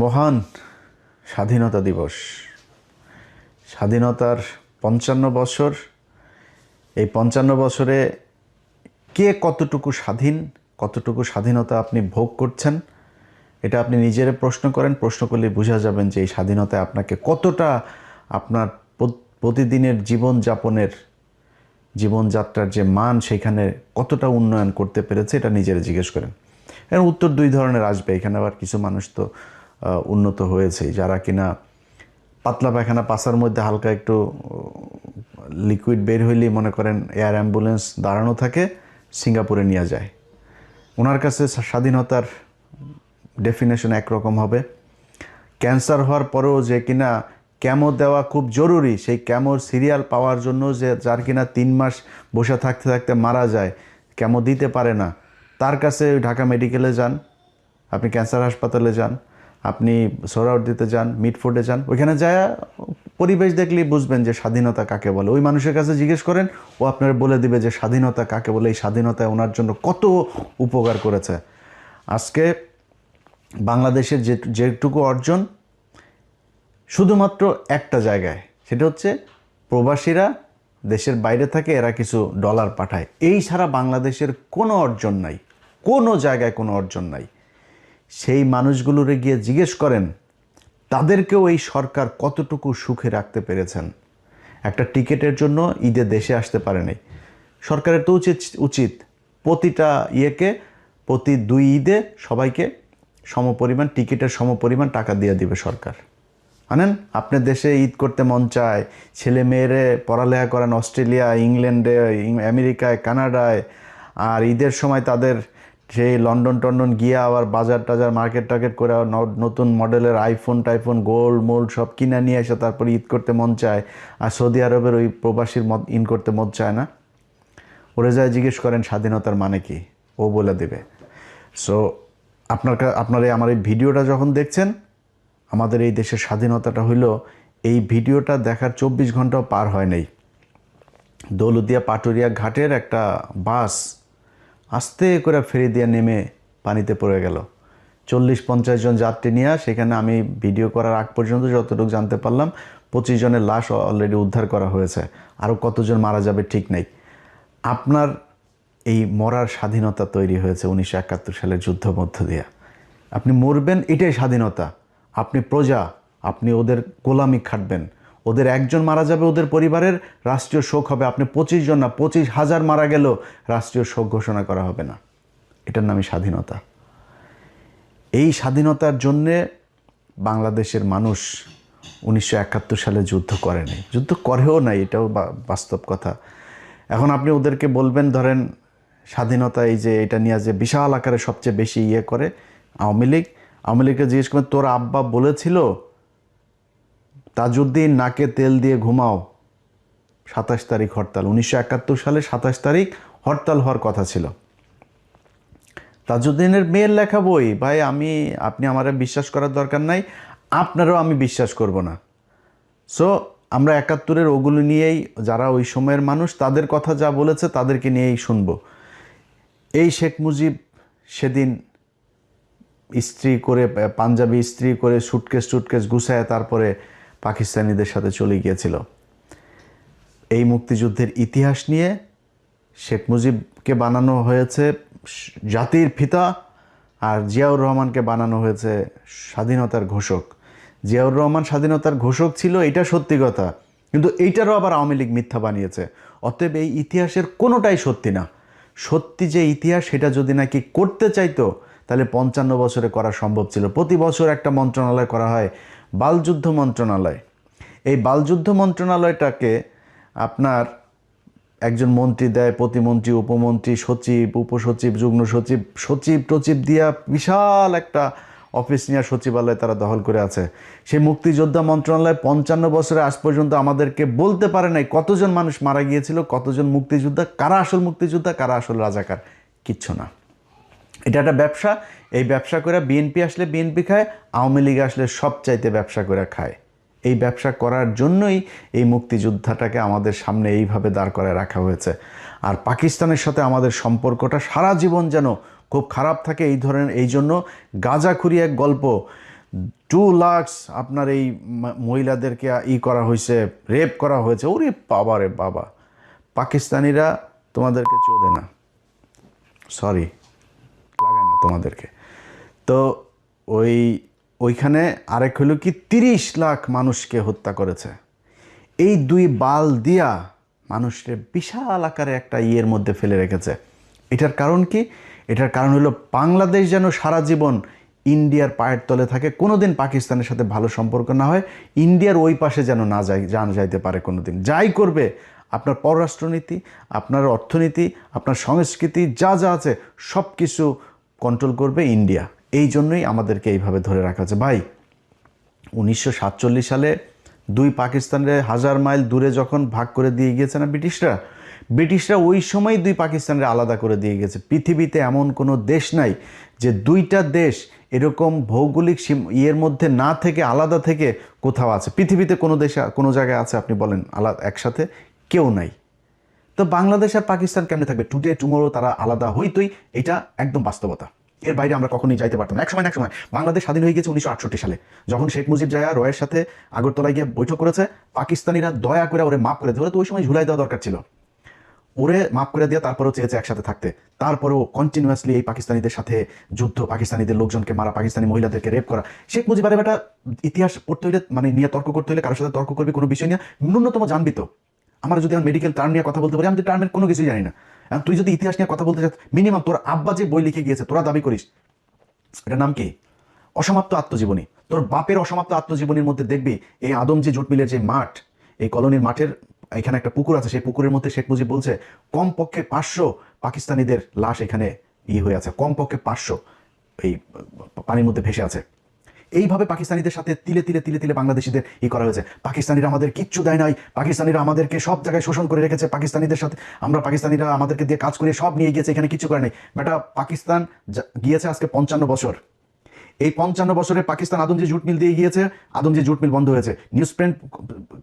মহান স্বাধীনতা দিবস, স্বাধীনতার ৫৫ বছর। এই ৫৫ বছরে কে কতটুকু স্বাধীন, কতটুকু স্বাধীনতা আপনি ভোগ করছেন, এটা আপনি নিজেরে প্রশ্ন করেন। প্রশ্ন করলে বোঝা যাবেন যে এই স্বাধীনতায় আপনাকে কতটা আপনার প্রতিদিনের জীবনযাত্রার যে মান, সেখানে কতটা উন্নয়ন করতে পেরেছে, এটা নিজেরা জিজ্ঞেস করেন। এর উত্তর দুই ধরনের আসবে। এখানে আবার কিছু মানুষ তো উন্নত হয়েছে, যারা কিনা পাতলা পায়খানা পাছার মধ্যে হালকা একটু লিকুইড বের হইলেই মনে করেন এয়ার অ্যাম্বুলেন্স দাঁড়ানো থাকে, সিঙ্গাপুরে নিয়ে যায়। ওনার কাছে স্বাধীনতার ডেফিনেশন একরকম হবে। ক্যান্সার হওয়ার পরেও যে কিনা ক্যামো দেওয়া খুব জরুরি, সেই ক্যামোর সিরিয়াল পাওয়ার জন্য যে যার কিনা ৩ মাস বসে থাকতে থাকতে মারা যায়, ক্যামো দিতে পারে না, তার কাছে ঢাকা মেডিকেলে যান, আপনি ক্যান্সার হাসপাতালে যান, আপনি সোহরাওয়ার্দীতে যান, মিটফোর্ডে যান, ওইখানে যায় পরিবেশ দেখলেই বুঝবেন যে স্বাধীনতা কাকে বলে। ওই মানুষের কাছে জিজ্ঞেস করেন, ও আপনার বলে দিবে যে স্বাধীনতা কাকে বলে, এই স্বাধীনতায় ওনার জন্য কত উপকার করেছে। আজকে বাংলাদেশের যেটুকু অর্জন শুধুমাত্র একটা জায়গায়, সেটা হচ্ছে প্রবাসীরা দেশের বাইরে থাকে, এরা কিছু ডলার পাঠায়। এই ছাড়া বাংলাদেশের কোনো অর্জন নাই, কোনো জায়গায় কোনো অর্জন নাই। সেই মানুষগুলোরে গিয়ে জিজ্ঞেস করেন তাদেরকেও এই সরকার কতটুকু সুখে রাখতে পেরেছেন। একটা টিকিটের জন্য ঈদে দেশে আসতে পারেনি। সরকারের তো উচিত প্রতিটা প্রতি 2 ঈদে সবাইকে সমপরিমাণ টিকিটের সমপরিমাণ টাকা দিয়ে দিবে সরকার। আনেন, আপনার দেশে ঈদ করতে মন চায়, ছেলে মেয়েরে পড়ালেখা করেন অস্ট্রেলিয়া, ইংল্যান্ডে, আমেরিকায়, কানাডায়, আর ঈদের সময় তাদের সেই লন্ডন গিয়ে আবার বাজার টাজার মার্কেট টার্কেট করে নতুন মডেলের টাইফোন গোল্ড সব কিনে নিয়ে এসে তারপরে ঈদ করতে মন চায়। আর সৌদি আরবের ওই প্রবাসীর ইন করতে মন চায় না। ওরে যায় জিজ্ঞেস করেন স্বাধীনতার মানে কি, ও বলে দেবে। সো আপনারা আমার এই ভিডিওটা যখন দেখছেন, আমাদের এই দেশের স্বাধীনতাটা হইল, এই ভিডিওটা দেখার 24 ঘন্টাও পার হয় নাই, দৌলতদিয়া পাটুরিয়া ঘাটের একটা বাস আস্তে করে ফেরি দিয়ে নেমে পানিতে পড়ে গেল। 40-50 জন যাত্রী নিয়ে, সেখানে আমি ভিডিও করার আগ পর্যন্ত যতটুকু জানতে পারলাম 25 জনের লাশ অলরেডি উদ্ধার করা হয়েছে। আরও কতজন মারা যাবে ঠিক নেই। আপনার এই মরার স্বাধীনতা তৈরি হয়েছে 1971 সালের যুদ্ধ মধ্য দিয়ে। আপনি মরবেন, এটাই স্বাধীনতা। আপনি প্রজা, আপনি ওদের গোলামি খাটবেন। ওদের একজন মারা যাবে, ওদের পরিবারের রাষ্ট্রীয় শোক হবে। আপনি 25 জন না, 25,000 মারা গেলেও রাষ্ট্রীয় শোক ঘোষণা করা হবে না। এটার নামই স্বাধীনতা। এই স্বাধীনতার জন্যে বাংলাদেশের মানুষ 1971 সালে যুদ্ধ করেনি, যুদ্ধ করেও নাই, এটাও বাস্তব কথা। এখন আপনি ওদেরকে বলবেন, ধরেন স্বাধীনতা এই যে এটা নিয়ে যে বিশাল আকারে সবচেয়ে বেশি করে আওয়ামী লীগকে জিজ্ঞেস করেন, তোর আব্বা বলেছিল তাজউদ্দিন নাকে তেল দিয়ে ঘুমাও, 27 তারিখ হরতাল। 1971 সালে 27 তারিখ হরতাল হওয়ার কথা ছিল। তাজউদ্দিনের মেয়ের লেখা বই, ভাই আপনি আমারে বিশ্বাস করার দরকার নাই, আপনারও আমি বিশ্বাস করব না। সো আমরা 71-এর ওগুলো নিয়েই, যারা ওই সময়ের মানুষ তাদের কথা যা বলেছে তাদেরকে নিয়েই শুনবো। এই শেখ মুজিব সেদিন পাঞ্জাবি ইস্ত্রি করে সুটকেস গুছায় তারপরে পাকিস্তানিদের সাথে চলে গিয়েছিল। এই মুক্তিযুদ্ধের ইতিহাস নিয়ে শেখ মুজিবকে বানানো হয়েছে জাতির পিতা, আর জিয়াউর রহমানকে বানানো হয়েছে স্বাধীনতার ঘোষক। জিয়াউর রহমান স্বাধীনতার ঘোষক ছিল, এটা সত্যি কথা, কিন্তু এইটারও আবার আওয়ামী লীগ মিথ্যা বানিয়েছে। অতএব এই ইতিহাসের কোনোটাই সত্যি না। সত্যি যে ইতিহাস, সেটা যদি নাকি করতে চাইতো তাহলে 55 বছরে করা সম্ভব ছিল। প্রতি বছর একটা মন্ত্রণালয় করা হয়, বালযুদ্ধ মন্ত্রণালয়। এই বালযুদ্ধ মন্ত্রণালয়টাকে আপনার একজন মন্ত্রী দেয়, প্রতিমন্ত্রী, উপমন্ত্রী, সচিব, উপসচিব, যুগ্ম সচিব, সচিব দিয়া বিশাল একটা অফিস নিয়ে সচিবালয় তারা দখল করে আছে। সেই মুক্তিযোদ্ধা মন্ত্রণালয় 55 বছরে আজ পর্যন্ত আমাদেরকে বলতে পারে নাই কতজন মানুষ মারা গিয়েছিল, কতজন মুক্তিযোদ্ধা, কারা আসল মুক্তিযোদ্ধা, কারা আসল রাজাকার, কিচ্ছু না। এটা একটা ব্যবসা। এই ব্যবসা করে বিএনপি আসলে বিএনপি খায়, আওয়ামী লীগ আসলে সবচাইতে ব্যবসা করে খায়। এই ব্যবসা করার জন্যই এই মুক্তিযোদ্ধাটাকে আমাদের সামনে এইভাবে দাঁড় করায় রাখা হয়েছে। আর পাকিস্তানের সাথে আমাদের সম্পর্কটা সারা জীবন যেন খুব খারাপ থাকে, এই জন্য গাঁজাখুরি এক গল্প 2 লাখ আপনার এই মহিলাদেরকে করা হয়েছে, রেপ করা হয়েছে। ওরে বাবা রে বাবা, পাকিস্তানিরা তোমাদেরকে চোদে না, সরি, লাগায় না তোমাদেরকে। তো ওইখানে আরেক হলো কি 30 লাখ মানুষকে হত্যা করেছে। এই 2 বাল দিয়া মানুষকে বিশাল আকারে একটা ইয়ের মধ্যে ফেলে রেখেছে। এটার কারণ কি? এটার কারণ হলো বাংলাদেশ যেন সারা জীবন ইন্ডিয়ার পায়ের তলে থাকে, কোনোদিন পাকিস্তানের সাথে ভালো সম্পর্ক না হয়, ইন্ডিয়ার ওই পাশে যেন না যাইতে পারে কোনোদিন। যাই করবে, আপনার পররাষ্ট্রনীতি, আপনার অর্থনীতি, আপনার সংস্কৃতি যা যা আছে সব কিছু কন্ট্রোল করবে ইন্ডিয়া। এই জন্যই আমাদেরকে এইভাবে ধরে রাখা হচ্ছে। ভাই 1947 সালে 2 পাকিস্তানের 1000 মাইল দূরে যখন ভাগ করে দিয়ে গিয়েছে না ব্রিটিশরা ওই সময় 2 পাকিস্তানের আলাদা করে দিয়ে গেছে। পৃথিবীতে এমন কোনো দেশ নাই যে 2টা দেশ এরকম ভৌগোলিক ইয়ের মধ্যে না থেকে আলাদা থেকে কোথাও আছে। পৃথিবীতে কোনো দেশে কোনো জায়গায় আছে আপনি বলেন আলাদা একসাথে? কেউ নাই। তো বাংলাদেশ আর পাকিস্তান কেমনে থাকবে? টুডে টুমোরো তারা আলাদা হইতই, এটা একদম বাস্তবতা। এর বাইরে আমরা কখনোই যাইতে পারতাম না। এক সময় বাংলাদেশ স্বাধীন হয়ে গেছে 1968 সালে, যখন শেখ মুজিব জায়া রয়ের সাথে আগরতলায় গিয়ে বৈঠক করেছে। পাকিস্তানিরা দয়া করে ওরে মাফ করে দিতে, তো ওই সময় ঝুলাই দেওয়া দরকার ছিল, ওরে মাফ করে দিয়ে তারপরেও চেয়েছে একসাথে থাকতে। তারপরেও কন্টিনিউয়াসলি এই পাকিস্তানিদের সাথে যুদ্ধ, পাকিস্তানিদের লোকজনকে মারা, পাকিস্তানি মহিলাদেরকে রেপ করা। শেখ মুজিবের বেটা ইতিহাস পড়তে হইলে মানে নিয়ে তর্ক করতে হলে, কারোর সাথে তর্ক করবি কোনো বিষয় নিয়ে, ন্যূনতম জানবি তো। আমরা যদি মেডিকেল টার্ম নিয়ে কথা বলতে পারি, আমি টার্মের কোনো কিছুই জানি না। তুই যদি ইতিহাস নিয়ে কথা বলতে চাস, মিনিমাম তোর আব্বা যে বই লিখে গিয়েছে তোরা দাবি করিস, এটার নাম কি? অসমাপ্ত আত্মজীবনী। তোর বাপের অসমাপ্ত আত্মজীবনীর মধ্যে দেখবি এই আদমজি জুট মিলের যে মাঠ, এই কলোনির মাঠের এখানে একটা পুকুর আছে, সেই পুকুরের মধ্যে শেখ মুজিব বলছে কমপক্ষে 500 পাকিস্তানিদের লাশ এখানে হয়ে আছে, কমপক্ষে 500 এই পানির মধ্যে ভেসে আছে। এইভাবে পাকিস্তানিদের সাথে তিলে তিলে তিলে তিলে বাংলাদেশিদের করা হয়েছে। পাকিস্তানিরা আমাদের কিচ্ছু দেয় নাই, পাকিস্তানিরা আমাদেরকে সব জায়গায় শোষণ করে রেখেছে, পাকিস্তানিদের সাথে পাকিস্তানিরা আমাদেরকে দিয়ে কাজ করে সব নিয়ে গিয়েছে, এখানে কিছু করে নাই। বেটা পাকিস্তান গিয়েছে আজকে 55 বছর। এই 55 বছরে পাকিস্তান আদমজি জুট মিল দিয়ে গিয়েছে, আদমজি জুট মিল বন্ধ হয়েছে। নিউজ প্রিন্ট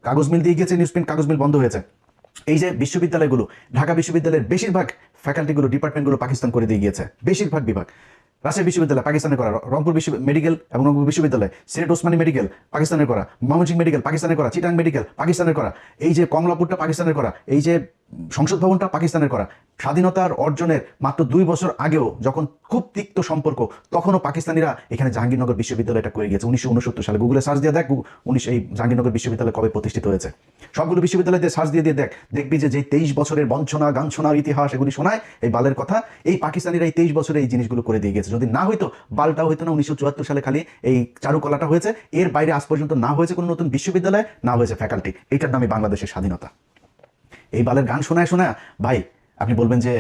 কাগজ মিল দিয়ে গিয়েছে, নিউজ প্রিন্ট কাগজ মিল বন্ধ হয়েছে। এই যে বিশ্ববিদ্যালয়গুলো, ঢাকা বিশ্ববিদ্যালয়ের বেশিরভাগ ফ্যাকাল্টিগুলো, ডিপার্টমেন্টগুলো পাকিস্তান করে দিয়ে গিয়েছে, বেশিরভাগ বিভাগ। রাজশাহী বিশ্ববিদ্যালয় পাকিস্তানের করা, রংপুর মেডিকেল এবং রংপুর বিশ্ববিদ্যালয়, সিলেট ওসমানী মেডিকেল পাকিস্তানের করা, ময়মনসিংহ মেডিকেল পাকিস্তানের করা, চিটাং মেডিকেল পাকিস্তানের করা, এই যে কমলাপুরটা পাকিস্তানের করা, এই যে সংসদ ভবনটা পাকিস্তানের করা। স্বাধীনতার অর্জনের মাত্র 2 বছর আগেও যখন খুব তিক্ত সম্পর্ক, তখনও পাকিস্তানিরা এখানে জাহাঙ্গীরনগর বিশ্ববিদ্যালয়টা করে গিয়েছে 1969 সালে। গুগলে সার্চ দিয়ে দেখ এই জাহাঙ্গীরনগর বিশ্ববিদ্যালয় কবে প্রতিষ্ঠিত হয়েছে। সবগুলো বিশ্ববিদ্যালয়তে সার্চ দিয়ে দেখ, দেখবি যে 23 বছরের বঞ্চনা গাঞ্ছনার ইতিহাস এগুলি শোনায় এই বালের কথা। এই পাকিস্তানিরা এই 23 বছরে এই জিনিসগুলো করে দিয়ে গেছে। যদি না হইতো, বালটাও হইতো না। 1974 সালে খালি এই চারুকলাটা হয়েছে, এর বাইরে আজ পর্যন্ত না হয়েছে কোনো নতুন বিশ্ববিদ্যালয়, না হয়েছে ফ্যাকাল্টি। এটার নামই বাংলাদেশের স্বাধীনতা। এই বালের গান শোনায় ভাই আপনি বলবেন যে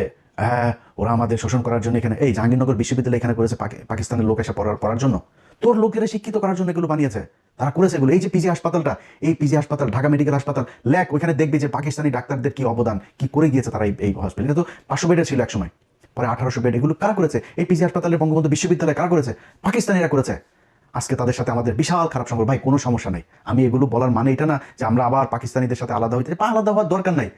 হ্যাঁ ওরা আমাদের শোষণ করার জন্য এখানে এই জাহাঙ্গীরনগর বিশ্ববিদ্যালয় এখানে করেছে পাকিস্তানের লোক এসে পড়ার জন্য, তোর লোকেরা শিক্ষিত করার জন্য এগুলো বানিয়েছে, তারা করেছে এগুলো। এই যে পিজি হাসপাতালটা, এই পিজি হাসপাতাল, ঢাকা মেডিকেল হাসপাতাল লেখ, ওইখানে দেখবি যে পাকিস্তানি ডাক্তারদের কি অবদান, কি করে গিয়েছে তারা এই হসপিটাল। এটা তো 500 বেডের ছিল এক সময়, পরে 1800 বেড। এগুলো কারা করেছে? এই পিজি হাসপাতালের বঙ্গবন্ধু বিশ্ববিদ্যালয় কারা করেছে? পাকিস্তানিরা করেছে। আজকে তাদের সাথে আমাদের বিশাল খারাপ সম্পর্ক। ভাই কোনো সমস্যা নেই, আমি এগুলো বলার মানে এটা না যে আমরা আবার পাকিস্তানিদের সাথে আলাদা হইতে, আলাদা হওয়ার দরকার নাই।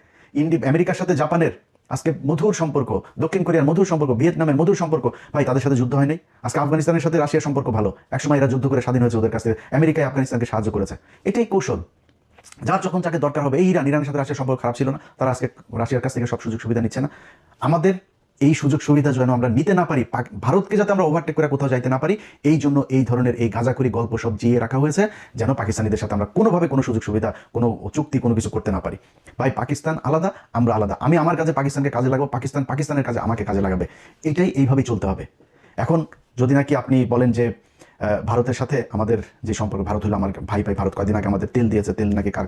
আমেরিকার সাথে জাপানের আজকে মধুর সম্পর্ক, দক্ষিণ কোরিয়ার মধুর সম্পর্ক, ভিয়েতনামের মধুর সম্পর্ক। ভাই তাদের সাথে যুদ্ধ হয় নাই। আজকে আফগানিস্তানের সাথে রাশিয়ার সম্পর্ক ভালো, একসময় এরা যুদ্ধ করে স্বাধীন হয়েছে ওদের কাছে, আমেরিকায় আফগানিস্তানকে সাহায্য করেছে। এটাই কৌশল। যার যখন যাকে দরকার হবে, এই ইরানের সাথে রাশিয়ার সম্পর্ক খারাপ ছিল না, তারা আজকে রাশিয়ার কাছ থেকে সব সুযোগ সুবিধা নিচ্ছে না। আমাদের এই সুযোগ সুবিধা যেন আমরা নিতে না পারি, ভারতকে যাতে আমরা ওভারটেক করে কোথাও যাইতে না পারি, এই জন্য এই ধরনের এই গাঁজাখুরি গল্প সব জিয়ে রাখা হয়েছে, যেন পাকিস্তানিদের সাথে আমরা কোনোভাবে কোনো সুযোগ সুবিধা, কোনো চুক্তি, কোনো কিছু করতে না পারি। ভাই পাকিস্তান আলাদা, আমরা আলাদা। আমি আমার কাজে পাকিস্তানকে কাজে লাগাবো, পাকিস্তান পাকিস্তানের কাজে আমাকে কাজে লাগাবে। এটাই এইভাবেই চলতে হবে। এখন যদি নাকি আপনি বলেন যে ভারতের সাথে আমাদের যে সম্পর্ক, ভারত হলো আমার ভাই। ভারত কয়দিন আগে আমাদের তেল দিয়েছে, তেল নাকি কার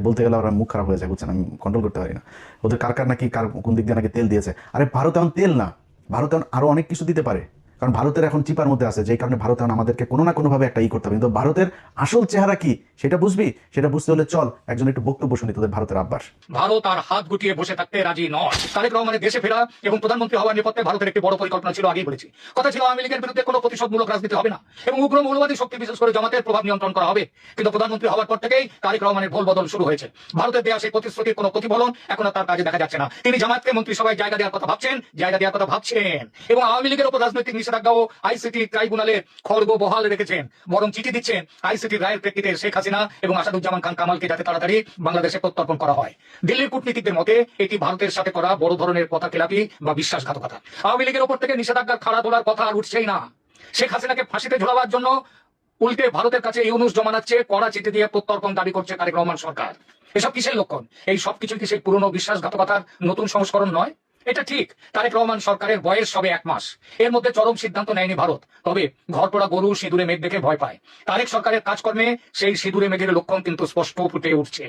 বলতে গেলে ওরা মুখ খারাপ হয়ে যায়, বুঝছেন, আমি কন্ট্রোল করতে পারি না। ওদের কার নাকি কোন দিক দিয়ে নাকি তেল দিয়েছে। আরে ভারত এখন তেল না, ভারত এখন আরো অনেক কিছু দিতে পারে, কারণ ভারতের এখন চিপার মধ্যে আছে, যেই কারণে ভারত এখন আমাদেরকে কোনো না কোনোভাবে একটা করতে হবে। কিন্তু ভারতের আসল চেহারা কি সেটা বুঝবি, সেটা বুঝতে হলে চল একজন একটু বক্তব্য শুনি তোদের ভারতের আব্বাস। ভারত আর হাত গুটিয়ে বসে থাকতে রাজি নয়। তারেক রহমানের দেশে ফেরা এবং প্রধানমন্ত্রী হওয়ার নেপথ্যে ভারতের একটি বড় পরিকল্পনা ছিল, আগেই বলেছি। কথা ছিল আওয়ামী লীগের বিরুদ্ধে কোনো প্রতিশোধমূলক রাজনীতি হবে না এবং উগ্র মৌলবাদী শক্তি বিশেষ করে জামাতের প্রভাব নিয়ন্ত্রণ করা হবে। কিন্তু প্রধানমন্ত্রী হওয়ার পর থেকেই তারেক রহমানের ভুল বদল শুরু হয়েছে। ভারতের দেওয়া সেই প্রতিশ্রুতির কোনো প্রতিফলন এখন আর তার কাজে দেখা যাচ্ছে না। তিনি জামাতকে মন্ত্রিসভায় জায়গা দেওয়ার কথা ভাবছেন এবং আওয়ামী লীগের উপর রাজনৈতিক নিষেধাজ্ঞা নিষেধাজ্ঞা ও আইসিটি ট্রাইব্যুনালে খড়গ বহাল রেখেছেন, বরং চিঠি দিচ্ছেন আইসিটি রায়ের প্রেক্ষিতে শেখ হাসিনা এবং আসাদুজ্জামান খান কামালকে যাতে তাড়াতাড়ি বাংলাদেশে প্রত্যর্পণ করা হয়। দিল্লির কূটনীতিকদের মতে এটি ভারতের সাথে করা বড় ধরনের কথা খেলাপি বা বিশ্বাসঘাতকতা। আওয়ামী লীগের ওপর থেকে নিষেধাজ্ঞার খাড়া তোলার কথা আর উঠছেই না। শেখ হাসিনাকে ফাঁসিতে ঝোলাবার জন্য উল্টে ভারতের কাছে ইউনুস জমানাচ্ছে, কড়া চিঠি দিয়ে প্রত্যর্পণ দাবি করছে তারেক রহমান সরকার। এসব কিসের লক্ষণ? এই সব কিছু কি সেই পুরনো বিশ্বাসঘাতকতার নতুন সংস্করণ নয়? এটা ঠিক, তারেক রহমান সরকারের বয়স সবে 1 মাস, এর মধ্যে চরম সিদ্ধান্ত নেয়নি ভারত। তবে ঘরপোড়া গরু সিঁদুরে মেঘ দেখে ভয় পায়। তারেক সরকারের কাজকর্মে সেই সিঁদুরে মেঘের লক্ষণ কিন্তু স্পষ্ট ফুটে উঠছে।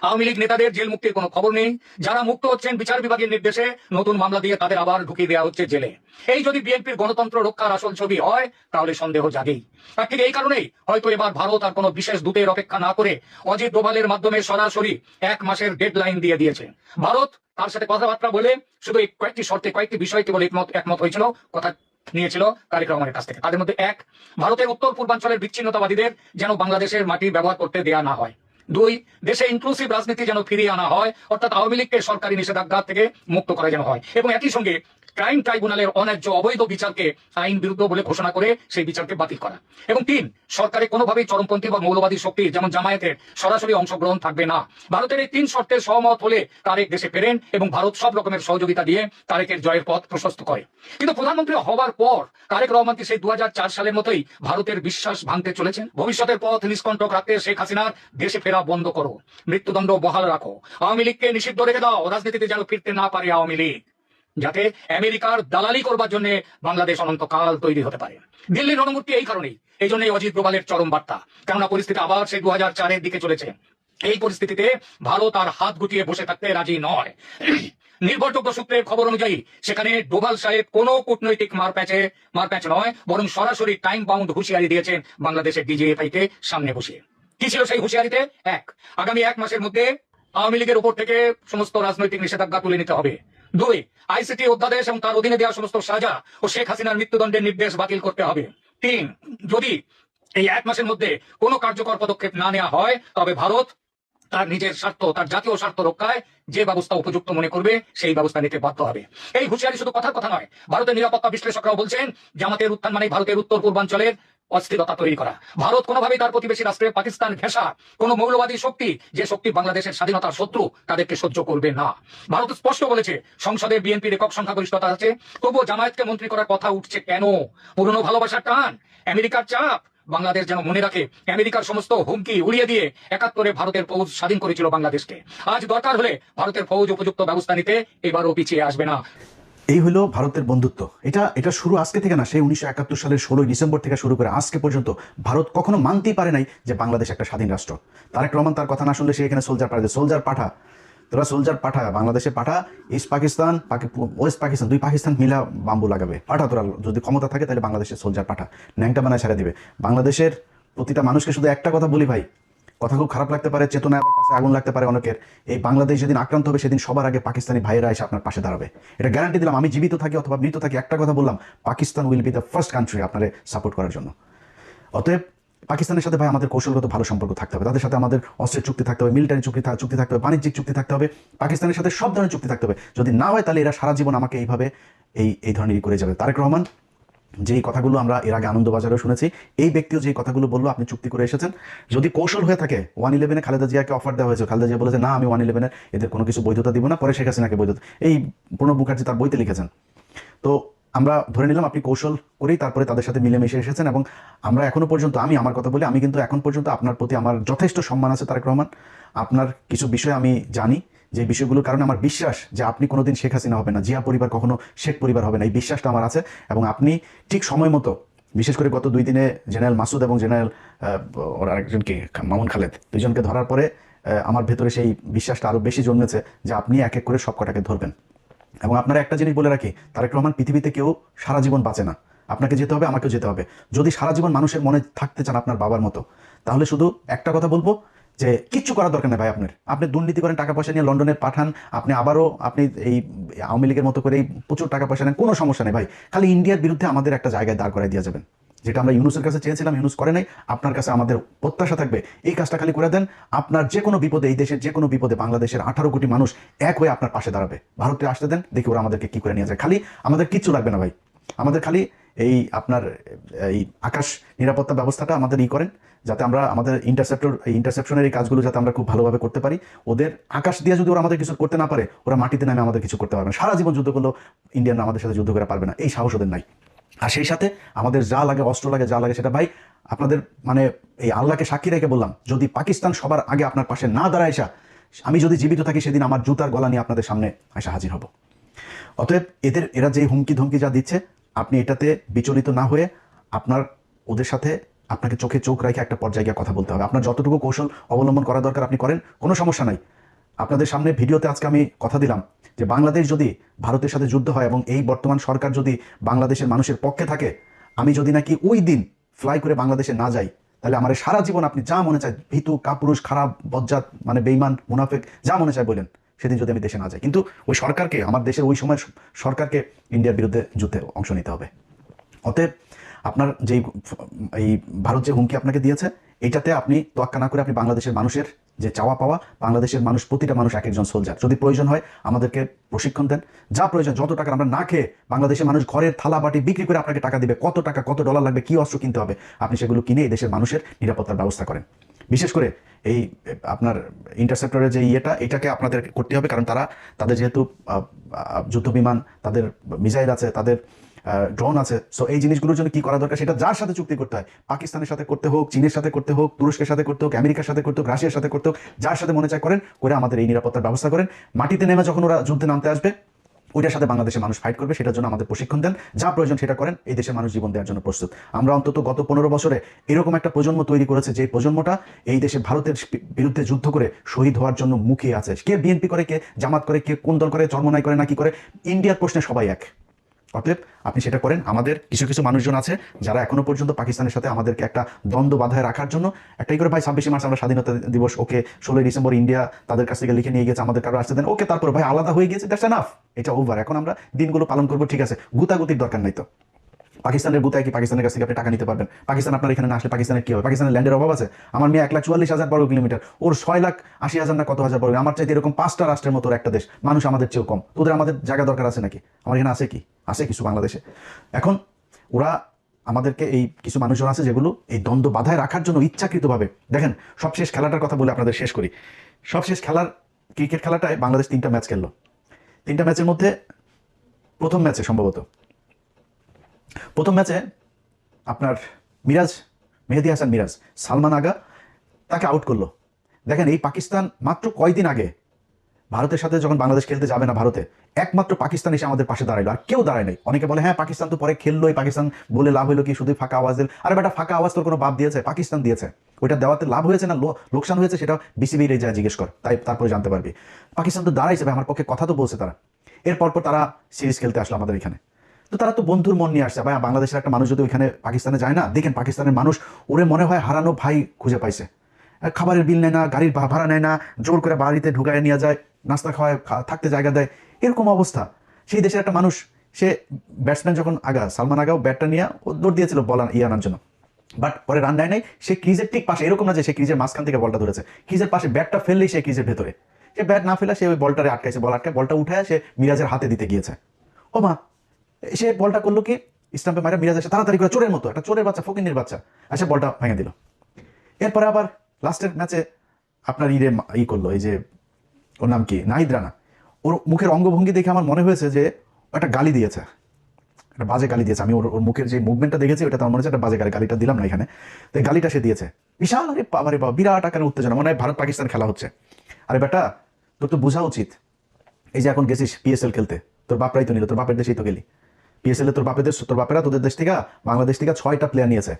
আওয়ামী লীগ নেতাদের জেল মুক্তির কোনো খবর নেই। যারা মুক্ত হচ্ছেন বিচার বিভাগের নির্দেশে নতুন মামলা দিয়ে তাদের আবার ঢুকিয়ে দেওয়া হচ্ছে জেলে। এই যদি বিএনপির গণতন্ত্র রক্ষার আসল ছবি হয় তাহলে সন্দেহ জাগেই। আর ঠিক এই কারণেই হয়তো এবার ভারত আর কোনো বিশেষ দূতের অপেক্ষা না করে অজিত ডোভালের মাধ্যমে সরাসরি 1 মাসের ডেডলাইন দিয়ে দিয়েছে। ভারত তার সাথে কথাবার্তা বলে শুধু এই কয়েকটি শর্তে, কয়েকটি বিষয় কেবল একমত হয়েছিল, কথা নিয়েছিল তারেক রহমানের কাছ থেকে। তাদের মধ্যে 1, ভারতের উত্তর পূর্বাঞ্চলের বিচ্ছিন্নতাবাদীদের যেন বাংলাদেশের মাটি ব্যবহার করতে দেয়া না হয়। 2, দেশে ইনক্লুসিভ রাজনীতি যেন ফিরিয়ে আনা হয়, অর্থাৎ আওয়ামী লীগকে সরকারি নিষেধাজ্ঞা থেকে মুক্ত করা যেন হয়, এবং একই সঙ্গে ক্রাইম ট্রাইব্যুনালের অন্যায্য অবৈধ বিচারকে আইন বিরুদ্ধ বলে ঘোষণা করে সেই বিচারকে বাতিল করা। এবং 3, সরকারে কোনোভাবেই চরমপন্থী বা মৌলবাদী শক্তির যেমন জামায়াতের সরাসরি অংশগ্রহণ থাকবে না। ভারতের এই 3 শর্তে সহমত হলে তারেক দেশে ফেরেন এবং ভারত সব রকমের সহযোগিতা দিয়ে তারেকের জয়ের পথ প্রশস্ত করে। কিন্তু প্রধানমন্ত্রী হবার পর তারেক রহমান কি সেই 2004 সালের মতোই ভারতের বিশ্বাস ভাঙতে চলেছেন? ভবিষ্যতের পথ নিষ্কণ্টক রাখতে শেখ হাসিনার দেশে ফেরা বন্ধ করো, মৃত্যুদণ্ড বহাল রাখো, আওয়ামী লীগকে নিষিদ্ধ রেখে দাও, রাজনীতিতে যেন ফিরতে না পারে আওয়ামী লীগ, যাতে আমেরিকার দালালি করবার জন্য বাংলাদেশ অনন্তকাল তৈরি হতে পারে। দিল্লির রণমূর্তি এই কারণেই, এই জন্যই অজিত ডোভালের চরম বার্তা। কেননা পরিস্থিতি আবার সেই 2004-এর দিকে চলেছে। এই পরিস্থিতিতে ভারত আর হাত গুটিয়ে বসে থাকতে রাজি নয়। নির্ভরযোগ্য সূত্রের খবর অনুযায়ী সেখানে ডোভাল সাহেব কোনো কূটনৈতিক মারপ্যাচ নয়, বরং সরাসরি টাইম বাউন্ড হুঁশিয়ারি দিয়েছেন বাংলাদেশের ডিজিএফআই কে সামনে বসিয়ে। কি ছিল সেই হুঁশিয়ারিতে? 1, আগামী 1 মাসের মধ্যে আওয়ামী লীগের উপর থেকে সমস্ত রাজনৈতিক নিষেধাজ্ঞা তুলে নিতে হবে। 2, আইসিটি অধ্যাদেশ এবং তার অধীনে দেওয়া সমস্ত সাজা ও শেখ হাসিনার মৃত্যুদণ্ডের নির্দেশ বাতিল করতে হবে। 3, যদি এই 1 মাসের মধ্যে কোনো কার্যকর পদক্ষেপ না নেওয়া হয় তবে ভারত তার নিজের স্বার্থ, তার জাতীয় স্বার্থ রক্ষায় যে ব্যবস্থা উপযুক্ত মনে করবে সেই ব্যবস্থা নিতে বাধ্য হবে। এই হুঁশিয়ারি শুধু কথার কথা নয়, ভারতের নিরাপত্তা বিশ্লেষকরাও বলছেন জামাতের উত্থান মানে ভারতের উত্তর পূর্বাঞ্চলের অস্থিরতা তৈরি করা। ভারত কোনোভাবেই তার প্রতিবেশী রাষ্ট্রে পাকিস্তান ঘেঁষা কোন মৌলবাদী শক্তি, যে শক্তি বাংলাদেশের স্বাধীনতার শত্রু, তাদেরকে সহ্য করবে না। ভারত স্পষ্ট বলেছে সংসদে বিএনপির একক সংখ্যাগরিষ্ঠতা আছে, তবুও জামায়াতকে মন্ত্রী করার কথা উঠছে কেন? পুরনো ভালোবাসার টান, আমেরিকার চাপ? বাংলাদেশ যেন মনে রাখে আমেরিকার সমস্ত হুমকি উড়িয়ে দিয়ে 71-এ ভারতের ফৌজ স্বাধীন করেছিল বাংলাদেশকে। আজ দরকার হলে ভারতের ফৌজ উপযুক্ত ব্যবস্থা নিতে এবারও পিছিয়ে আসবে না। এই হলো ভারতের বন্ধুত্ব। এটা শুরু আজকে থেকে না, সেই 1971 সালের 16 ডিসেম্বর থেকে শুরু করে আজকে পর্যন্ত ভারত কখনো মানতেই পারে নাই যে বাংলাদেশ একটা স্বাধীন রাষ্ট্র। তারেক রহমান তার কথা না শুনলে সে এখানে সোলজার পাঠায়, সোলজার পাঠা, তোরা সোলজার পাঠা, বাংলাদেশে পাঠা, ইস্ট পাকিস্তান, ওয়েস্ট পাকিস্তান, 2 পাকিস্তান মিলা বাম্বু লাগাবে, পাঠা তোরা যদি ক্ষমতা থাকে তাহলে বাংলাদেশের সোলজার পাঠা, ন্যাংটা বানায় ছেড়ে দিবে। বাংলাদেশের প্রতিটা মানুষকে শুধু একটা কথা বলি ভাই, কথা খুব খারাপ লাগতে পারে, চেতনায় আবার পাশে আগুন লাগতে পারে অনেকের, এই বাংলাদেশ যেদিন আক্রান্ত হবে সেদিন সবার আগে পাকিস্তানি ভাইয়েরা এসে আপনার পাশে দাঁড়াবে, এটা গ্যারান্টি দিলাম। আমি জীবিত থাকি অথবা মৃত থাকি, একটা কথা বললাম, Pakistan will be the first country আপনারে সাপোর্ট করার জন্য। অতএব পাকিস্তানের সাথে ভাই আমাদের কৌশলগত ভালো সম্পর্ক থাকতে হবে, তাদের সাথে আমাদের অস্ত্রের চুক্তি থাকতে হবে, মিলিটারি চুক্তি থাকতে হবে, বাণিজ্যিক চুক্তি থাকতে হবে, পাকিস্তানের সাথে সব ধরনের চুক্তি থাকতে হবে। যদি না হয় তাহলে এরা সারা জীবন আমাকে এইভাবে এই ধরনের করে যাবে। তারেক রহমান যেই কথাগুলো আমরা এর আগে আনন্দবাজারেও শুনেছি, এই ব্যক্তিও যেই কথাগুলো বললো, আপনি চুক্তি করে এসেছেন, যদি কৌশল হয়ে থাকে, 111-এ খালেদা জিয়াকে অফার দেওয়া হয়েছে, খালেদা জিয়া বলেছে না আমি 111-এর এদের কোনো কিছু বৈধতা দিব না, পরে শেখ হাসিনাকে বৈধতা, এই প্রণব মুখার্জি তার বইতে লিখেছেন। তো আমরা ধরে নিলাম আপনি কৌশল করেই তারপরে তাদের সাথে মিলেমিশে এসেছেন, এবং আমরা এখনো পর্যন্ত, আমি আমার কথা বলি, আমি কিন্তু এখন পর্যন্ত আপনার প্রতি আমার যথেষ্ট সম্মান আছে তারেক রহমান। আপনার কিছু বিষয় আমি জানি, যে বিষয়গুলোর কারণে আমার বিশ্বাস যে আপনি কোনোদিন শেখ হাসিনা হবে না, জিয়া পরিবার কখনো শেখ পরিবার হবে না, এই বিশ্বাসটা আমার আছে। এবং আপনি ঠিক সময় মতো, বিশেষ করে গত 2 দিনে জেনারেল মাসুদ এবং জেনারেল ওর আরেকজনকে মামুন খালেদ, দুজনকে ধরার পরে আমার ভেতরে সেই বিশ্বাসটা আরও বেশি জন্মেছে যে আপনি এক এক করে সব কটাকে ধরবেন। এবং আপনারা একটা জিনিস বলে রাখি, তারেক রহমান, পৃথিবীতে কেউ সারা জীবন বাঁচে না, আপনাকে যেতে হবে, আমাকেও যেতে হবে। যদি সারা জীবন মানুষের মনে থাকতে চান আপনার বাবার মতো, তাহলে শুধু একটা কথা বলবো যে কিচ্ছু করার দরকার নেই ভাই। আপনি দুর্নীতি করেন, টাকা পয়সা নিয়ে লন্ডনে পাঠান, আপনি এই আওয়ামী লীগের মতো করে প্রচুর টাকা পয়সা নেন, কোনো সমস্যা নেই ভাই। খালি ইন্ডিয়ার বিরুদ্ধে আমাদের একটা জায়গায় দাঁড় করাই দিয়ে যাবেন, যেটা আমরা ইউনুসের কাছে চেয়েছিলাম, ইউনুস করে নাই। আপনার কাছে আমাদের প্রত্যাশা থাকবে এই কাজটা খালি করে দেন, আপনার যে কোনো বিপদে, এই দেশের যে কোনো বিপদে বাংলাদেশের 18 কোটি মানুষ এক হয়ে আপনার পাশে দাঁড়াবে। ভারতে আসতে দেন, দেখি ওরা আমাদেরকে কি করে নিয়ে যায়। খালি আমাদের কিচ্ছু লাগবে না ভাই, আমাদের খালি এই আপনার এই আকাশ নিরাপত্তা ব্যবস্থাটা আমাদের করেন, যাতে আমরা আমাদের ইন্টারসেপশনের এই কাজগুলো যাতে আমরা খুব ভালোভাবে করতে পারি। ওদের আকাশ দিয়ে যদি ওরা আমাদের কিছু করতে না পারে, ওরা মাটিতে নামে আমাদের কিছু করতে পারবে না। সারা জীবন যুদ্ধ করলেও ইন্ডিয়ানরা আমাদের সাথে যুদ্ধ করে পারবে না, এই সাহস ওদের নাই। আর সেই সাথে আমাদের যা লাগে, অস্ত্র লাগে, যা লাগে, সেটা ভাই আপনাদের মানে এই আল্লাহকে সাক্ষী রেখে বললাম, যদি পাকিস্তান সবার আগে আপনার পাশে না দাঁড়ায় আসা, আমি যদি জীবিত থাকি সেদিন আমার জুতার গলা নিয়ে আপনাদের সামনে আসা হাজির হব। অতএব এরা যে হুমকি ধমকি যা দিচ্ছে, আপনি এটাতে বিচলিত না হয়ে আপনার ওদের সাথে আপনাকে চোখে চোখ রেখে একটা পর্যায়ে গিয়ে কথা বলতে হবে। আপনার যতটুকু কৌশল অবলম্বন করা দরকার আপনি করেন, কোনো সমস্যা নাই। আপনাদের সামনে ভিডিওতে আজকে আমি কথা দিলাম যে বাংলাদেশ যদি ভারতের সাথে যুদ্ধ হয় এবং এই বর্তমান সরকার যদি বাংলাদেশের মানুষের পক্ষে থাকে, আমি যদি নাকি ওই দিন ফ্লাই করে বাংলাদেশে না যাই, তাহলে আমার সারা জীবন আপনি যা মনে চায়, ভীতু, কাপুরুষ, খারাপ, বজ্জাত, মানে বেইমান, মুনাফেক, যা মনে চায় বলেন, সেদিন যদি আমি দেশে না যাই। কিন্তু ওই সরকারকে, আমার দেশের ওই সময়ের সরকারকে ইন্ডিয়ার বিরুদ্ধে যুদ্ধে অংশ নিতে হবে। অতএব আপনার যেই এই ভারত যে হুমকি আপনাকে দিয়েছে, এটাতে আপনি তোয়াক্কা না করে আপনি বাংলাদেশের মানুষের যে চাওয়া পাওয়া, বাংলাদেশের মানুষ, প্রতিটা মানুষ এক একজন সোলজার, যদি প্রয়োজন হয় আমাদেরকে প্রশিক্ষণ দেন, যা প্রয়োজন, যত টাকা আমরা না খেয়ে বাংলাদেশের মানুষ ঘরের থালা বাটি বিক্রি করে আপনাকে টাকা দিবে, কত টাকা, কত ডলার লাগবে, কি অস্ত্র কিনতে হবে, আপনি সেগুলো কিনে এই দেশের মানুষের নিরাপত্তার ব্যবস্থা করেন। বিশেষ করে এই আপনার ইন্টারসেপ্টরের যে এটাকে আপনাদের করতে হবে, কারণ তাদের যেহেতু যুদ্ধ বিমান, তাদের মিসাইল আছে, তাদের ড্রোন আছে। সো এই জিনিসগুলোর জন্য কি করা দরকার, সেটা যার সাথে চুক্তি করতে হয়, পাকিস্তানের সাথে করতে হোক, চীনের সাথে করতে হোক, তুরস্কের সাথে করতে হোক, আমেরিকার সাথে করতে হোক, রাশিয়ার সাথে করতে হোক, যার সাথে মনে চায় করেন, করে আমাদের এই নিরাপত্তার ব্যবস্থা করেন। মাটিতে নেমে যখন ওরা যুদ্ধে নামতে আসবে, ওইটার সাথে বাংলাদেশের মানুষ ফাইট করবে, সেটার জন্য আমাদের প্রশিক্ষণ দেন, যা প্রয়োজন সেটা করেন। এই দেশের মানুষ জীবন দেওয়ার জন্য প্রস্তুত। আমরা অন্তত গত 15 বছরে এরকম একটা প্রজন্ম তৈরি করেছে, যে প্রজন্মটা এই দেশে ভারতের বিরুদ্ধে যুদ্ধ করে শহীদ হওয়ার জন্য মুখিয়ে আছে। কে বিএনপি করে, কে জামাত করে, কে কোন দল করে, চরমনাই করে না কি করে, ইন্ডিয়ার প্রশ্নে সবাই এক। অতএব আপনি সেটা করেন। আমাদের কিছু কিছু মানুষজন আছে যারা এখনো পর্যন্ত পাকিস্তানের সাথে আমাদেরকে একটা দ্বন্দ্ব বাধায় রাখার জন্য একটাই করে, ভাই 26 মার্চ আমরা স্বাধীনতা দিবস, ওকে 16 ডিসেম্বর ইন্ডিয়া তাদের কাছ থেকে লিখে নিয়ে গেছে, আমাদের কারো আসতে দেন, ওকে, তারপর ভাই আলাদা হয়ে গেছে, দ্যাটস এনাফ, এটা ওভার। এখন আমরা দিনগুলো পালন করবো, ঠিক আছে, গুতাগুতির দরকার নাই। তো পাকিস্তানের গুতায় কি পাকিস্তানের কাছ থেকে আপনি টাকা নিতে পারবেন? পাকিস্তান আপনার এখানে না আসলে পাকিস্তানের কি হবে? পাকিস্তানের ল্যান্ডের অভাব আছে? আমার মেয়ে 1,44,000 বর্গ কিলোমিটার, ওর 6,80,000 না কত হাজার বর্গ, আমার চাইতে এরকম 5টা রাষ্ট্রের মতো একটা দেশ, মানুষ আমাদের চেয়েও কম। তোদের আমাদের জায়গা দরকার আছে নাকি? আমার এখানে আছে কি? আছে কিছু বাংলাদেশে। এখন ওরা আমাদেরকে এই কিছু মানুষজন আছে যেগুলো এই দ্বন্দ্ব বাধায় রাখার জন্য ইচ্ছাকৃতভাবে, দেখেন সবশেষ খেলাটার কথা বলে আপনাদের শেষ করি। সবশেষ খেলার ক্রিকেট খেলাটায় বাংলাদেশ 3টা ম্যাচ খেললো। 3টা ম্যাচের মধ্যে প্রথম ম্যাচে আপনার মেহেদী হাসান মিরাজ, সালমান আগা তাকে আউট করলো। দেখেন এই পাকিস্তান মাত্র কয়দিন আগে ভারতের সাথে যখন বাংলাদেশ খেলতে যাবে না ভারতে, একমাত্র পাকিস্তান এসে আমাদের পাশে দাঁড়াইলো, আর কেউ দাঁড়ায় নাই। অনেকে বলে হ্যাঁ পাকিস্তান তো পরে খেললোই, পাকিস্তান বলে লাভ হলো কি, শুধু ফাঁকা আওয়াজ দিল। আরে বেটা, ফাঁকা আওয়াজ তোর কোনো বাপ দিয়েছে? পাকিস্তান দিয়েছে। ওইটা দেওয়াতে লাভ হয়েছে না লোকসান হয়েছে, সেটা বিসিবির যা জিজ্ঞেস কর, তারপরে জানতে পারবি। পাকিস্তান তো দাঁড়াইছে ভাই, আমার পক্ষে কথা তো বলছে তারা। এরপর তারা সিরিজ খেলতে আসলো আমাদের এখানে। তো তারা তো বন্ধুর মন নিয়ে আসছে ভাই। বাংলাদেশের একটা মানুষ যদি ওইখানে পাকিস্তানে যায় না, দেখেন পাকিস্তানের মানুষ ওরে মনে হয় হারানো ভাই খুঁজে পাইছে। খাবারের বিল নেয় না, গাড়ির ভাড়া নেয় না, জোর করে বাড়িতে ঢুকায় নিয়ে যায়, নাস্তা খাওয়ায়, থাকতে জায়গা দেয়, এরকম অবস্থা। সেই দেশের একটা মানুষ, সে ব্যাটসম্যান যখন সালমান আগাও ব্যাটটা নিয়ে দৌড় দিয়েছিল বল আনার জন্য, বাট পরে রান দেয় নাই। সে ক্রিজের ঠিক পাশে, এরকম না যে সে ক্রিজের মাঝখান থেকে বলটা ধরেছে, ক্রিজের পাশে ব্যাটটা ফেললেই সে ক্রিজের ভেতরে, সে ব্যাট না ফেলা, সে ওই বলটারে আটকাইছে, বলটা উঠায় সে মিরাজের হাতে দিতে গিয়েছে। ও মা, সে বলটা করলো কি, স্টাম্পে মারা, মিরাজ এসে তাড়াতাড়ি করে চোরের মতো, একটা চোরের বাচ্চা, ফকিন্নির বাচ্চা, এসে বলটা ভেঙে দিল। এরপরে আবার লাস্টের ম্যাচে আপনার করলো, এই যে ওর নাম কি, নাহিদ রানা, ওর মুখের অঙ্গভঙ্গি দেখে আমার মনে হয়েছে যে একটা গালি দিয়েছে, একটা বাজে গালি দিয়েছে। আমি ওর মুখের যে মুভমেন্টটা দেখেছি, ওটা আমার মনে হচ্ছে একটা বাজে গালিটা দিলাম না এখানে, তো গালিটা সে দিয়েছে। বিশাল, আরে বাবা, বিরাট আকারের উত্তেজনা, মনে হয় ভারত পাকিস্তান খেলা হচ্ছে। আরে বেটা, তোর তো বোঝা উচিত, এই যে এখন গেছিস PSL খেলতে, তোর বাপরাই তো নিল, তোর বাপের দেশেই তো গেলি PSL এ, তোর বাপেরা তোদের দেশ থেকে, বাংলাদেশ থেকে 6টা প্লেয়ার নিয়েছে।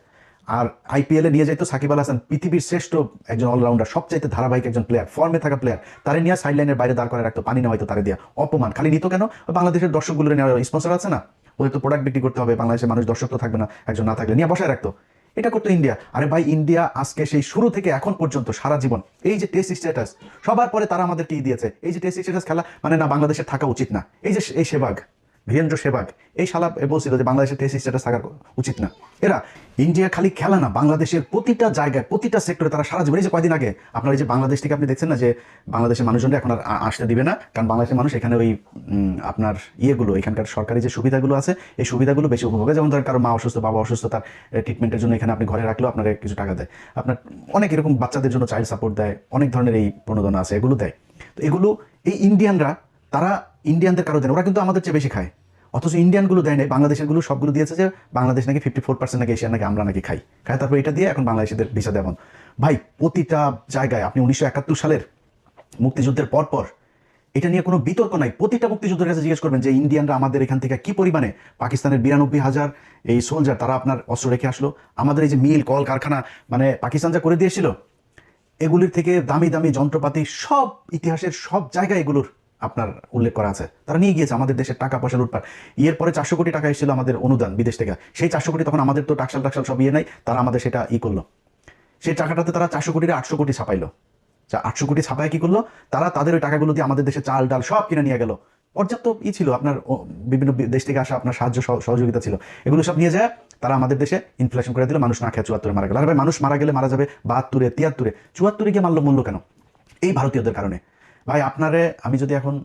আর IPL এ নিয়ে যাইতো সাকিব আল হাসান, পৃথিবীর শ্রেষ্ঠ একজন অলরাউন্ডার, সবচাইতে ধারাবাহিক একজন প্লেয়ার, ফর্মে থাকা প্লেয়ার, তারে নিয়ে সাইডলাইনের বাইরে দাঁড় করে রাখতো, পানি না হয়তো তারে দিয়া। অপমান খালি নিত কেন? বাংলাদেশের দর্শকগুলো নেওয়া, স্পন্সর আছে না, ওদের তো প্রোডাক্ট বিক্রি করতে হবে, বাংলাদেশের মানুষ দর্শক তো থাকবে না, একজন না থাকলে নিয়ে বসায় রাখতো। এটা করতো ইন্ডিয়া। আরে ভাই, ইন্ডিয়া আজকে সেই শুরু থেকে এখন পর্যন্ত সারা জীবন এই যে টেস্ট স্ট্যাটাস, সবার পরে তারা আমাদের কি দিয়েছে, এই যে টেস্ট স্ট্যাটাস খেলা মানে না, বাংলাদেশের থাকা উচিত না। এই যে এই সেবাগ, বীরেন্দ্র সেবাগ, এই শালা বলছিল যে বাংলাদেশের টেস্ট স্ট্যাটাস থাকা উচিত না। এরা ইন্ডিয়া খালি খেলা না, বাংলাদেশের প্রতিটা জায়গায় প্রতিটা সেক্টরে তারা সারা জীবন, এই যে কয়দিন আগে আপনার এই যে বাংলাদেশ থেকে আপনি দেখছেন না যে বাংলাদেশের মানুষজনরা এখন আর আসতে দিবে না, কারণ বাংলাদেশের মানুষ এখানে ওই আপনার ইয়েগুলো, এখানকার সরকারি যে সুবিধাগুলো আছে এই সুবিধাগুলো বেশি উপভোগ করে। যেমন ধরেন কারো মা অসুস্থ, বাবা অসুস্থ, তার ট্রিটমেন্টের জন্য এখানে আপনি ঘরে রাখলেও আপনার কিছু টাকা দেয়, আপনার অনেক এরকম বাচ্চাদের জন্য চাইল্ড সাপোর্ট দেয়, অনেক ধরনের এই প্রণোদনা আছে, এগুলো দেয়। তো এগুলো এই ইন্ডিয়ানরা, তারা ইন্ডিয়ানদের কারো দেয়, ওরা কিন্তু আমাদের চেয়ে বেশি খায়, অথচ ইন্ডিয়ানগুলো দেয় নাই, বাংলাদেশের গুলো সবগুলো দিয়েছে যে বাংলাদেশ নাকি 54% নাকি এশিয়ান নাকি আমরা নাকি খাই, তারপর এটা দিয়ে এখন বাংলাদেশিদের ভিসা দেওয়া বন্ধ। ভাই প্রতিটা জায়গায় আপনি 1971 সালের মুক্তিযুদ্ধের পর এটা নিয়ে কোনো বিতর্ক নাই, প্রতিটা মুক্তিযুদ্ধের কাছে জিজ্ঞেস করবেন যে ইন্ডিয়ানরা আমাদের এখান থেকে কি পরিমাণে, পাকিস্তানের 92,000 এই সোলজার তারা আপনার অস্ত্র রেখে আসলো, আমাদের এই যে মিল কল কারখানা মানে পাকিস্তান যা করে দিয়েছিল, এগুলির থেকে দামি দামি যন্ত্রপাতি সব ইতিহাসের সব জায়গায় এগুলোর আপনার উল্লেখ করা আছে, তারা নিয়ে গিয়েছে আমাদের দেশের টাকা পয়সা লুটপাট। এর পরে 400 কোটি টাকা এসেছিল আমাদের অনুদান বিদেশ থেকে, সেই 400 কোটি তখন আমাদের তো টাকশাল সব ইয়ে নাই, তারা আমাদের সেটা করলো, সেই টাকাটাতে তারা 400 কোটির 800 কোটি ছাপাইলো। 800 কোটি ছাপায় কি করলো, তারা তাদের ওই টাকাগুলো দিয়ে আমাদের দেশে চাল ডাল সব কিনে নিয়ে গেল, পর্যাপ্ত ছিল আপনার বিভিন্ন দেশ থেকে আসা আপনার সাহায্য সহযোগিতা ছিল, এগুলো সব নিয়ে যায় তারা আমাদের দেশে ইনফ্লেশন করে দিল, মানুষ না খেয়ে 74 মারা গেল। আর ভাই মানুষ মারা গেলে মারা যাবে 72, 73, 74 গিয়ে মারলো মূল্য কেন? এই ভারতীয়দের কারণে। ভাই আপনারে আমি যদি এখন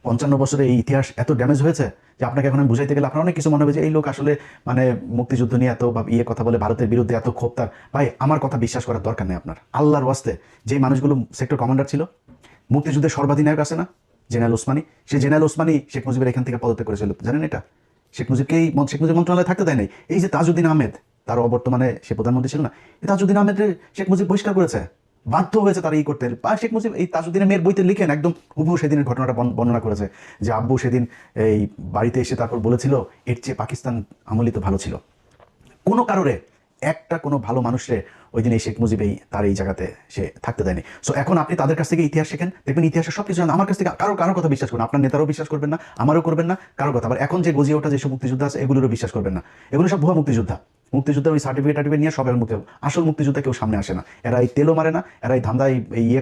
55 বছরে এই ইতিহাস এত ড্যামেজ হয়েছে যে আপনাকে এখন আমি বুঝাইতে গেলে আপনার অনেক কিছু মনে হবে যে এই লোক আসলে মানে মুক্তিযুদ্ধ নিয়ে এত বা কথা বলে, ভারতের বিরুদ্ধে এত ক্ষোভ তার। ভাই আমার কথা বিশ্বাস করার দরকার নেই আপনার, আল্লাহর ওয়াস্তে যে মানুষগুলো সেক্টর কমান্ডার ছিল, মুক্তিযুদ্ধের সর্বাধিনায়ক আছে না জেনারেল ওসমানী, সেই জেনারেল ওসমানী শেখ মুজিবের এখান থেকে পদত্যাগ করেছিল, জানেন এটা? শেখ মুজিব মন্ত্রণালয়ে থাকতে দেয় নাই। এই যে তাজউদ্দিন আহমেদ, তার অবর্তমানে সে প্রধানমন্ত্রী ছিল না, এই তাজউদ্দিন আহমেদের শেখ মুজিব বহিষ্কার করেছে, বাধ্য হয়েছে তারা করতে। আর শেখ মুজিব এই তাজউদ্দিনের মেয়ের বইতে লিখেন একদম হুবহু সেদিনের ঘটনাটা বর্ণনা করেছে যে আব্বু সেদিন এই বাড়িতে এসে তারপর বলেছিল এর চেয়ে পাকিস্তান আমলি তো ভালো ছিল। কোনো কারণে একটা কোনো ভালো মানুষে ওই দিন এই শেখ মুজিব তার এই জায়গাতে সে থাকতে দেয়নি। সো এখন আপনি তাদের কাছ থেকে ইতিহাস শেখেন, দেখবেন ইতিহাসের সব কিছু। আমার কাছ থেকে কারোর কথা বিশ্বাস করবেন, আপনার নেতারও বিশ্বাস করবেন না, আমারও করবেন না কারোর কথা। আবার এখন যে গজিয়ে ওঠা যেসব মুক্তিযুদ্ধ আছে এগুলোরও বিশ্বাস করবেন না, এগুলো সব ভুয়া মুক্তিযুদ্ধের ওই সার্টিফিকেট নিয়ে সব মুখে, আসল মুক্তিযুদ্ধে কেউ সামনে আসে না, এরা এই তেলও মারে না, এরা এই ধান্দায়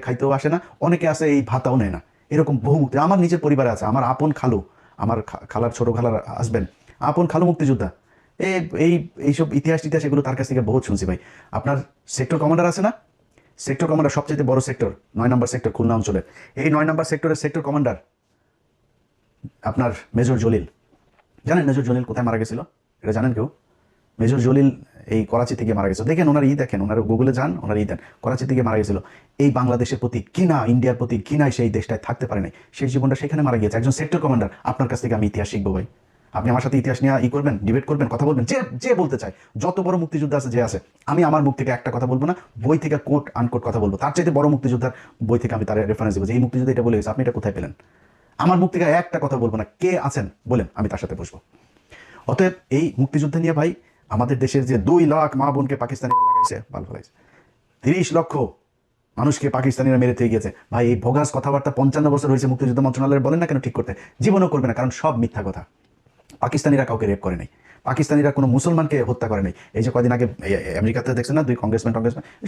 খাইতেও আসে না, অনেকে আসে এই ভাতাও নেয় না, এরকম বহু মুক্তি আমার নিজের পরিবারে আছে। আমার আপন খালু, আমার খালার ছোট খালার হাসবেন্ড, আপন খালু মুক্তিযোদ্ধা। এইসব ইতিহাস এগুলো তার কাছ থেকে বহুত শুনছি ভাই। আপনার সেক্টর কমান্ডার আছে না, সেক্টর কমান্ডার সবচেয়ে বড় সেক্টর 9 নম্বর সেক্টর খুলনা অঞ্চলের, এই 9 নম্বর সেক্টরের সেক্টর কমান্ডার আপনার মেজর জলিল। জানেন মেজর জলিল কোথায় মারা গেছিল? এটা জানেন কেউ? মেজর জলিল এই করাচি থেকে মারা গেছিল। দেখেন ওনার দেখেন, ওনার গুগলে যান, ওনার দেন, করাচি থেকে মারা গেছিল। এই বাংলাদেশের প্রতি কিনা, ইন্ডিয়ার প্রতি কিনায় সেই দেশটায় থাকতে পারে নাই, সেই জীবনটা সেখানে মারা গিয়েছে। একজন সেক্টর কমান্ডার। আপনার কাছ থেকে আমি ইতিহাস শিখবো ভাই, আপনি আমার সাথে ইতিহাস নিয়ে করবেন, ডিবেট করবেন, কথা বলবেন, যে বলতে চায়, যত বড় মুক্তিযুদ্ধ আছে যে আছে, আমি আমার মুখ থেকে একটা কথা বলবো না, বই থেকে কোট আনকোট কথা বলবো। তার চাইতে বড় মুক্তিযোদ্ধার বই থেকে আমি তার রেফারেন্স দেবো যে এই মুক্তিযুদ্ধ এটা বলে গেছে, আপনি এটা কোথায় পেলেন? আমার মুখ থেকে একটা কথা বলবো না, কে আছেন বলেন, আমি তার সাথে বসবো। অতএব এই মুক্তিযুদ্ধ নিয়ে ভাই আমাদের দেশের যে 2 লাখ মা বোনকে পাকিস্তানিরা লাগাইছে, ভালো ফলাইছে, 30 লক্ষ মানুষকে পাকিস্তানিরা মেরে থেকে গেছে। ভাই এই ভোগাস কথাবার্তা 55 বছর হয়েছে মুক্তিযুদ্ধ মন্ত্রণালয়ের বলেন না কেন ঠিক করতে? জীবনও করবে না, কারণ সব মিথ্যা কথা। পাকিস্তানিরা কাউকে রেপ করে নাই, পাকিস্তানিরা কোনো মুসলমানকে হত্যা করে নাই। এই যে কদিন আগে আমেরিকাতে দেখছেন না 2 কংগ্রেসম্যান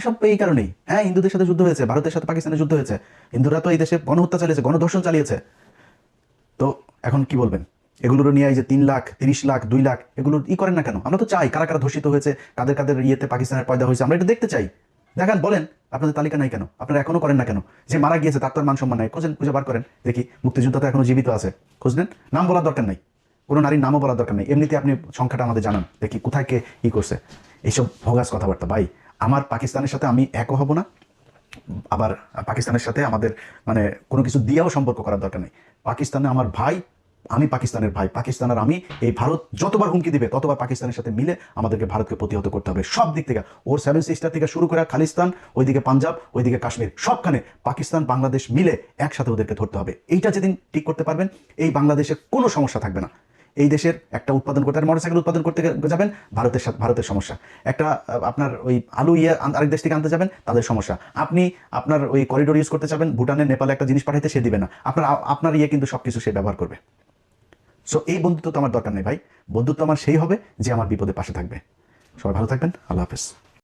সব এই কারণেই। হ্যাঁ, হিন্দুদের সাথে যুদ্ধ হয়েছে, ভারতের সাথে পাকিস্তানের যুদ্ধ হয়েছে, হিন্দুরা তো এই দেশে গণহত্যা চালিয়েছে, গণধর্ষণ চালিয়েছে। তো এখন কি বলবেন এগুলোর নিয়ে? এই যে 3 লাখ, 30 লাখ, 2 লাখ এগুলো করেন না কেন? আমরা তো চাই কারা কারা ধর্ষিত হয়েছে, কাদের কাদের পাকিস্তানের পয়দা হয়েছে, আমরা এটা দেখতে চাই। দেখান, বলেন, আপনাদের তালিকা নাই কেন? আপনারা এখনো করেন না কেন? যে মারা গিয়েছে তার তো মান সম্মান নাই, খুঁজে বার করেন দেখি। মুক্তিযোদ্ধা তো এখনো জীবিত আছে, খোঁজ নেন। নাম বলার দরকার নাই, কোনো নারীর নামও বলার দরকার নেই, এমনিতে আপনি সংখ্যাটা আমাদের জানান দেখি কোথায় কে করছে। এইসব ভোগাস কথাবার্তা ভাই, আমার পাকিস্তানের সাথে আমি একও হব না, আবার পাকিস্তানের সাথে আমাদের মানে কোনো কিছু দিয়েও সম্পর্ক করার দরকার নেই। পাকিস্তানে আমার ভাই, আমি পাকিস্তানের ভাই, পাকিস্তান আর আমি, এই ভারত যতবার হুমকি দিবে ততবার পাকিস্তানের সাথে মিলে আমাদেরকে ভারতকে প্রতিহত করতে হবে সব দিক থেকে। ওর 7 সিস্টার থেকে শুরু করে খালিস্তান, ওইদিকে পাঞ্জাব, ওইদিকে কাশ্মীর, সবখানে পাকিস্তান বাংলাদেশ মিলে একসাথে ওদেরকে ধরতে হবে। এইটা যেদিন ঠিক করতে পারবেন, এই বাংলাদেশে কোনো সমস্যা থাকবে না। এই দেশের একটা উৎপাদন করতে, মোটরসাইকেল উৎপাদন করতে যাবেন ভারতের সমস্যা, একটা আপনার ওই আলু আরেক দেশ থেকে আনতে যাবেন তাদের সমস্যা, আপনি আপনার ওই করিডোর ইউজ করতে চাবেন, ভুটানে নেপালে একটা জিনিস পাঠাইতে সে দিবে না, আপনার কিন্তু সবকিছু সে ব্যবহার করবে। সো এই বন্ধুত্ব তো আমার দরকার নেই ভাই, বন্ধুত্ব আমার সেই হবে যে আমার বিপদে পাশে থাকবে। সবাই ভালো থাকবেন, আল্লাহ হাফেজ।